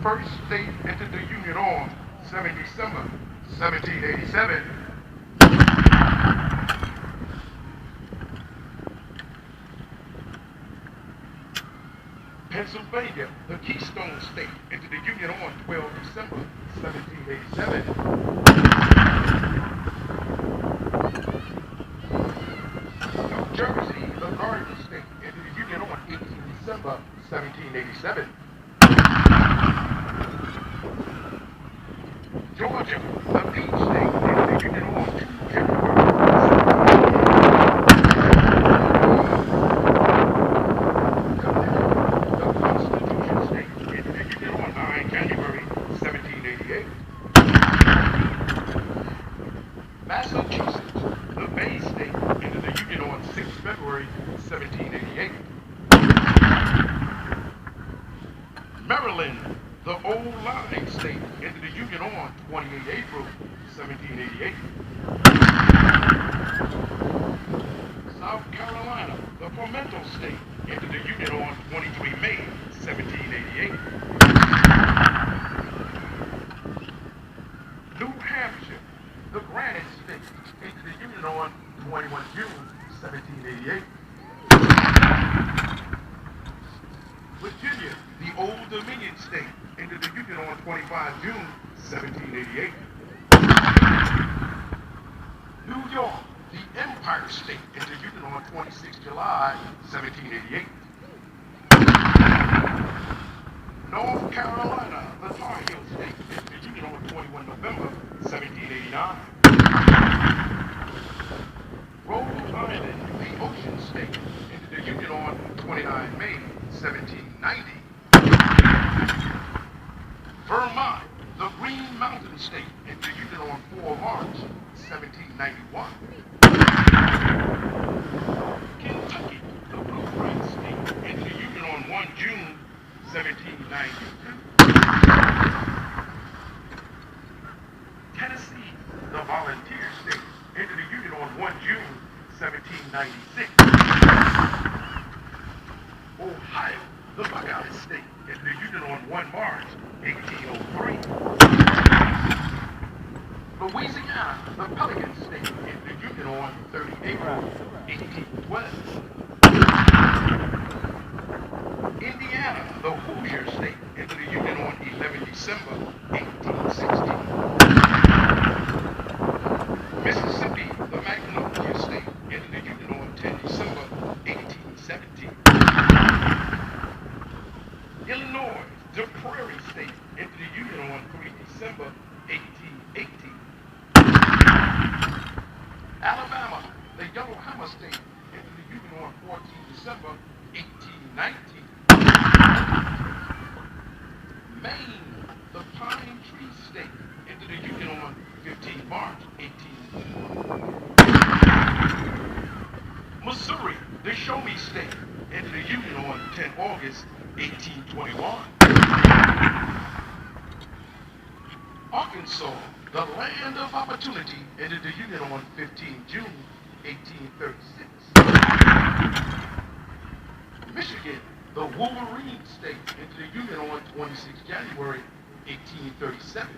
first state entered the Union on 7 December 1787. Pennsylvania, the Keystone State, entered the Union on 12 December 1787. New Jersey, the Garden State, entered the Union on 18 December 1787. Georgia, the Peach State, entered the Union on 2 January 1788. Massachusetts, the Bay State, entered the Union on 6 February 1788. Maryland, the Old Line State, entered the Union on 28 April 1788. South Carolina, the Palmetto State, entered the Union on 23 May 1788. New Hampshire, the Granite State, entered the Union on 21 June 1788. Virginia, the Old Dominion State, entered the Union on 25 June 1788. New York, the Empire State, entered the Union on 26 July 1788. North Carolina, the Tar Heel State, entered the Union on 21 November 1789. Rhode Island, the Ocean State, entered the Union on 29 May 1790. Vermont, the Green Mountain State, entered the Union on 4 March 1791. Kentucky, the Bluegrass State, entered the Union on 1 June 1792. Tennessee, the Volunteer State, entered the Union on 1 June 1796. Ohio, the Buckeye State, entered the Union on 1 March 1803. Louisiana, the Pelican State, entered the Union on 30 April 1812. Indiana, the Hoosier State, entered the Union on 11 December 1860. Mississippi, the Magnolia State, entered the Union on 10 December 1817. Illinois, the Prairie State, entered the Union on 3 December 1818. Alabama, the Yellowhammer State, entered the Union on 14 December 1819. Maine, the Pine Tree State, entered the Union on 15 March 18. Missouri, the Show Me State, entered the Union on 10 August 1821. Arkansas, the Land of Opportunity, entered the Union on 15 June 1836. Michigan, the Wolverine State, entered the Union on 26 January 1837.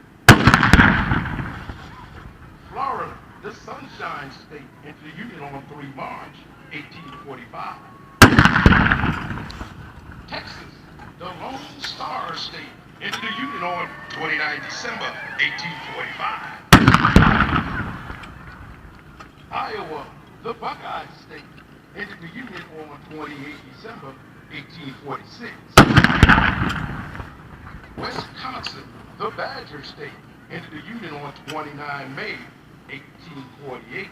Florida, the Sunshine State, entered the Union on 3 March 1845. Texas, the Lone Star State, entered the Union on 29 December 1845. Iowa, the Buckeye State, entered the Union on 28 December 1846. Wisconsin, the Badger State, entered the Union on 29 May 1848.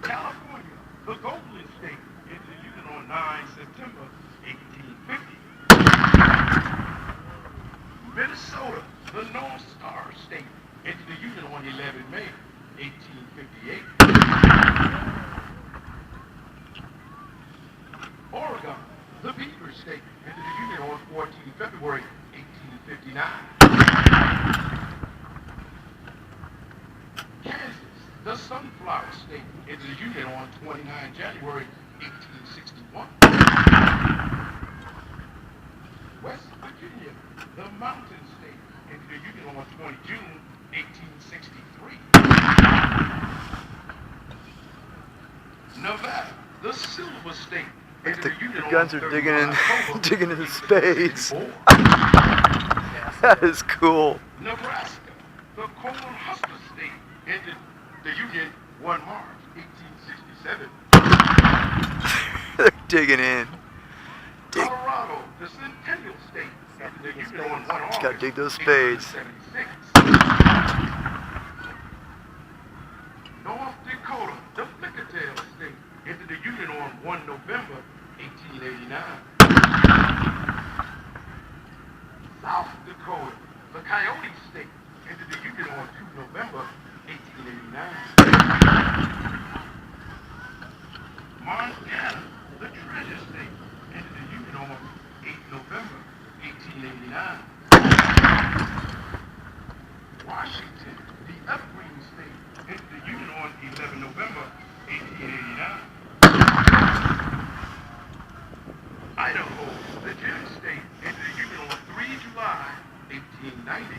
California, the Goldman State, entered the Union on 9 September 1850. Minnesota, the North Star State, entered the Union on 11 May 1858. Oregon, the Beaver State, entered the Union on 14 February 1859. Kansas, the Sunflower State, entered the Union on 29 January 1861. West Virginia, the Mountain State, entered the Union on 20 June 1863. Nevada, the Silver State, entered the Union The guns on are 31 October digging in spades. 1864. That is cool. Nebraska, the Corn Husker State, entered the Union 1 March 1867. They're digging in. Colorado, the Centennial State, entered the Union on 1 August Gotta dig those spades. 1876. North Dakota, the Flickertail State, entered the Union on 1 November 1889. South Dakota, the Coyote State, entered the Union on 2 November 1889. Montana, the Treasure State, entered the Union on 8 November 1889. Washington, the Evergreen State, entered the Union on 11 November 1889. Idaho, the Gem State, entered the Union on 3 July 1890.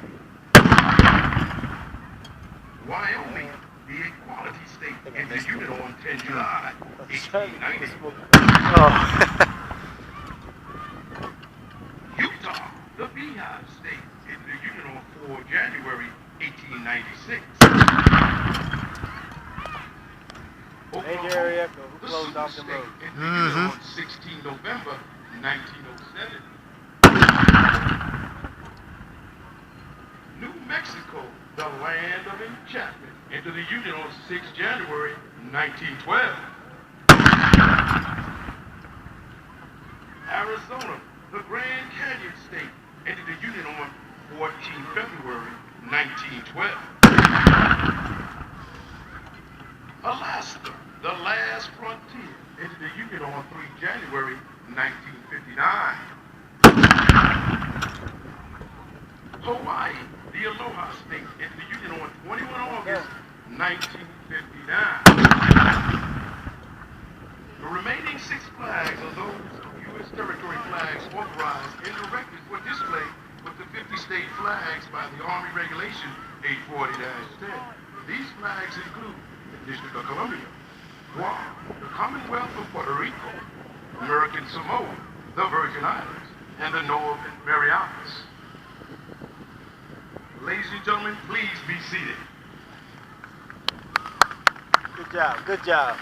Wyoming, the Equality State, entered the Union on 10 July 1890. Oh. Utah, the Beehive State, entered the Union on 4 January 1896. Oklahoma, the Sioux State, entered the Union on 16 November 1907. New Mexico, the land of enchantment, entered the Union on 6 January 1912. Arizona, the Grand Canyon State, entered the Union on 14 February 1912. Alaska, the last frontier, entered the Union on 3 January 1959. Hawaii, the Aloha State, entered the Union on 21 August 1959. The remaining 6 flags are those U.S. territory flags authorized and directed for display with the 50 state flags by the Army Regulation 840-10. These flags include the District of Columbia, Guam, the Commonwealth of Puerto Rico, American Samoa, the Virgin Islands, and the Northern Marianas. Ladies and gentlemen, please be seated. Good job. Good job.